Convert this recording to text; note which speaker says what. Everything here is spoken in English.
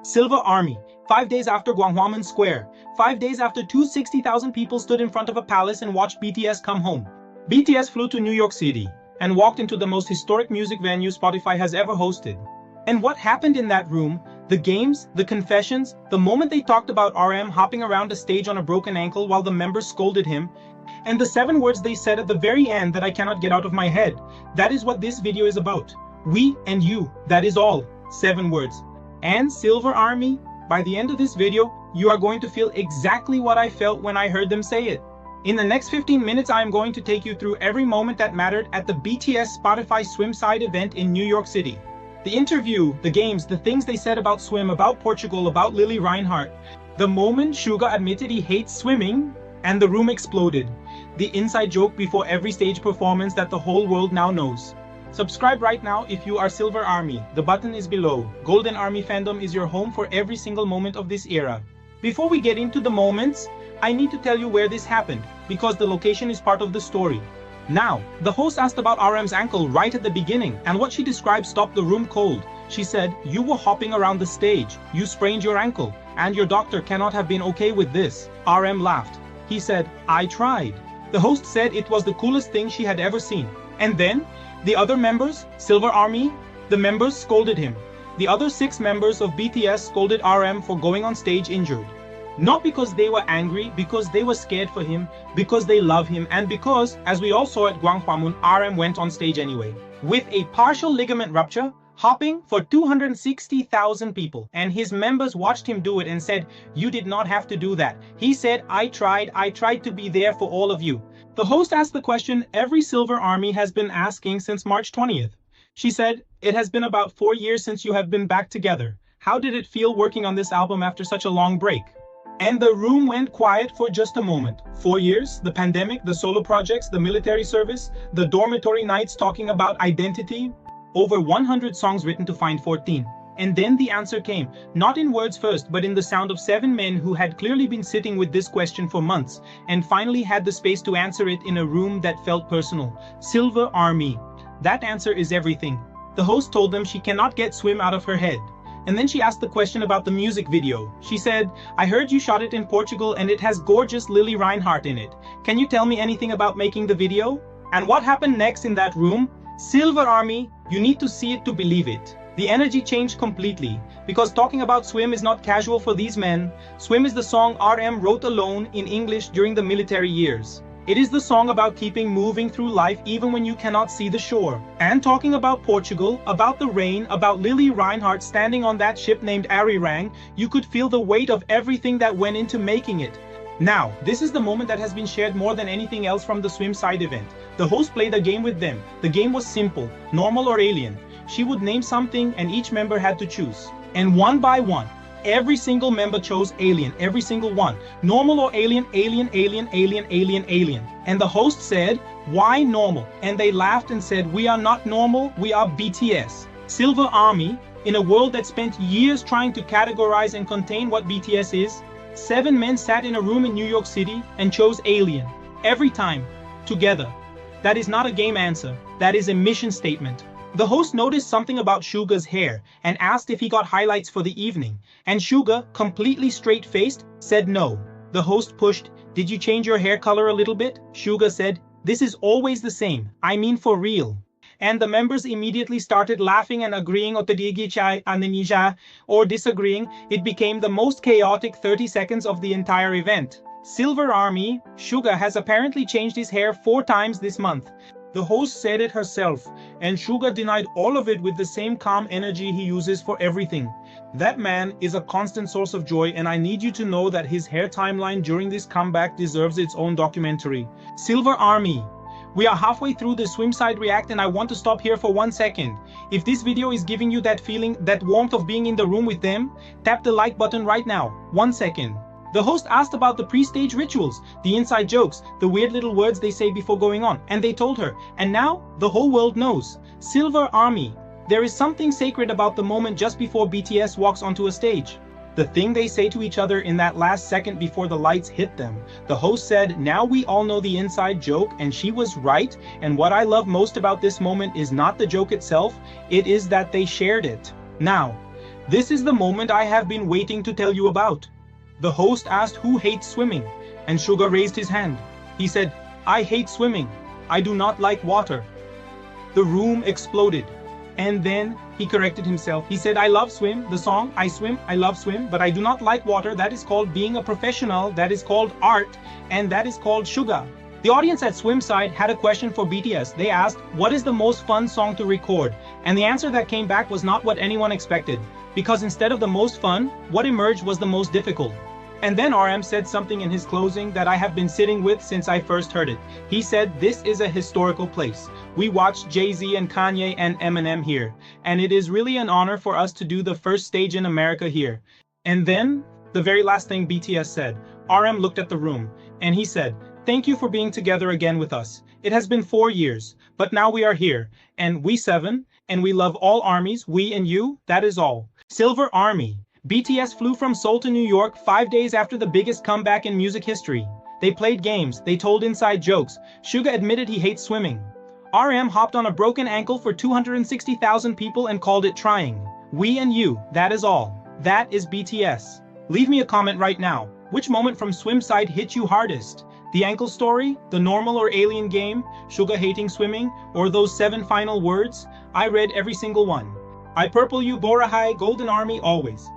Speaker 1: Silver Army. 5 days after Gwanghwamun Square. 5 days after 260,000 people stood in front of a palace and watched BTS come home. BTS flew to New York City and walked into the most historic music venue Spotify has ever hosted. And what happened in that room, the games, the confessions, the moment they talked about RM hopping around a stage on a broken ankle while the members scolded him, and the 7 words they said at the very end that I cannot get out of my head. That is what this video is about. We and you, that is all. 7 words. And Silver Army, by the end of this video, you are going to feel exactly what I felt when I heard them say it. In the next 15 minutes, I am going to take you through every moment that mattered at the BTS Spotify SWIMSIDE event in New York City. The interview, the games, the things they said about swim, about Portugal, about Lily Reinhart. The moment Suga admitted he hates swimming, and the room exploded. The inside joke before every stage performance that the whole world now knows. Subscribe right now if you are Silver Army. The button is below. Golden Army Fandom is your home for every single moment of this era. Before we get into the moments, I need to tell you where this happened, because the location is part of the story. Now, the host asked about RM's ankle right at the beginning, and what she described stopped the room cold. She said, "You were hopping around the stage, you sprained your ankle, and your doctor cannot have been okay with this." RM laughed. He said, "I tried." The host said it was the coolest thing she had ever seen. And then, the other members, Silver Army, the members scolded him. The other 6 members of BTS scolded RM for going on stage injured. Not because they were angry, because they were scared for him, because they love him, and because, as we all saw at Gwanghwamun, RM went on stage anyway. With a partial ligament rupture, hopping for 260,000 people, and his members watched him do it and said, "You did not have to do that." He said, I tried to be there for all of you." The host asked the question every Silver Army has been asking since March 20th. She said, "It has been about 4 years since you have been back together. How did it feel working on this album after such a long break?" And the room went quiet for just a moment. 4 years, the pandemic, the solo projects, the military service, the dormitory nights talking about identity. Over 100 songs written to find 14. And then the answer came, not in words first, but in the sound of 7 men who had clearly been sitting with this question for months, and finally had the space to answer it in a room that felt personal. Silver Army. That answer is everything. The host told them she cannot get swim out of her head. And then she asked the question about the music video. She said, "I heard you shot it in Portugal and it has gorgeous Lily Reinhart in it. Can you tell me anything about making the video?" And what happened next in that room? Silver Army, you need to see it to believe it. The energy changed completely, because talking about swim is not casual for these men. Swim is the song RM wrote alone in English during the military years. It is the song about keeping moving through life even when you cannot see the shore. And talking about Portugal, about the rain, about Lily Reinhart standing on that ship named ARIRANG, you could feel the weight of everything that went into making it. Now, this is the moment that has been shared more than anything else from the SWIMSIDE event. The host played a game with them. The game was simple, normal or alien. She would name something and each member had to choose. And one by one, every single member chose alien, every single one. Normal or alien, alien, alien, alien, alien, alien. And the host said, "Why normal?" And they laughed and said, "We are not normal, we are BTS." Silver Army, in a world that spent years trying to categorize and contain what BTS is, 7 men sat in a room in New York City and chose alien. Every time. Together. That is not a game answer. That is a mission statement. The host noticed something about Suga's hair and asked if he got highlights for the evening. And Suga, completely straight-faced, said no. The host pushed, "Did you change your hair color a little bit?" Suga said, "This is always the same. I mean for real." And the members immediately started laughing and agreeing or disagreeing. It became the most chaotic 30 seconds of the entire event. Silver Army, Suga has apparently changed his hair 4 times this month. The host said it herself, and Suga denied all of it with the same calm energy he uses for everything. That man is a constant source of joy, and I need you to know that his hair timeline during this comeback deserves its own documentary. Silver Army. We are halfway through the SWIMSIDE react and I want to stop here for 1 second. If this video is giving you that feeling, that warmth of being in the room with them, tap the like button right now. 1 second. The host asked about the pre-stage rituals, the inside jokes, the weird little words they say before going on, and they told her. And now, the whole world knows. Silver Army. There is something sacred about the moment just before BTS walks onto a stage. The thing they say to each other in that last second before the lights hit them. The host said, "Now we all know the inside joke," and she was right. And what I love most about this moment is not the joke itself, it is that they shared it. Now, This is the moment I have been waiting to tell you about. The host asked who hates swimming, and Suga raised his hand. He said, I hate swimming. I do not like water. The room exploded. And then he corrected himself. He said, I love swim, the song, I swim, I love swim, but I do not like water. That is called being a professional, that is called art, and that is called Suga. The audience at SWIMSIDE had a question for BTS. They asked, what is the most fun song to record? And the answer that came back was not what anyone expected, because instead of the most fun, what emerged was the most difficult. And then RM said something in his closing that I have been sitting with since I first heard it. He said, this is a historical place. We watched Jay-Z and Kanye and Eminem here, and it is really an honor for us to do the first stage in America here. And then, the very last thing BTS said, RM looked at the room, and he said, thank you for being together again with us. It has been 4 years, but now we are here, and we 7, and we love all armies, we and you, that is all. Silver Army. BTS flew from Seoul to New York 5 days after the biggest comeback in music history. They played games, they told inside jokes. Suga admitted he hates swimming. RM hopped on a broken ankle for 260,000 people and called it trying. We and you, that is all. That is BTS. Leave me a comment right now. Which moment from SWIMSIDE hit you hardest? The ankle story? The normal or alien game? Suga hating swimming? Or those 7 final words? I read every single one. I purple you, Borahai, Golden Army, always.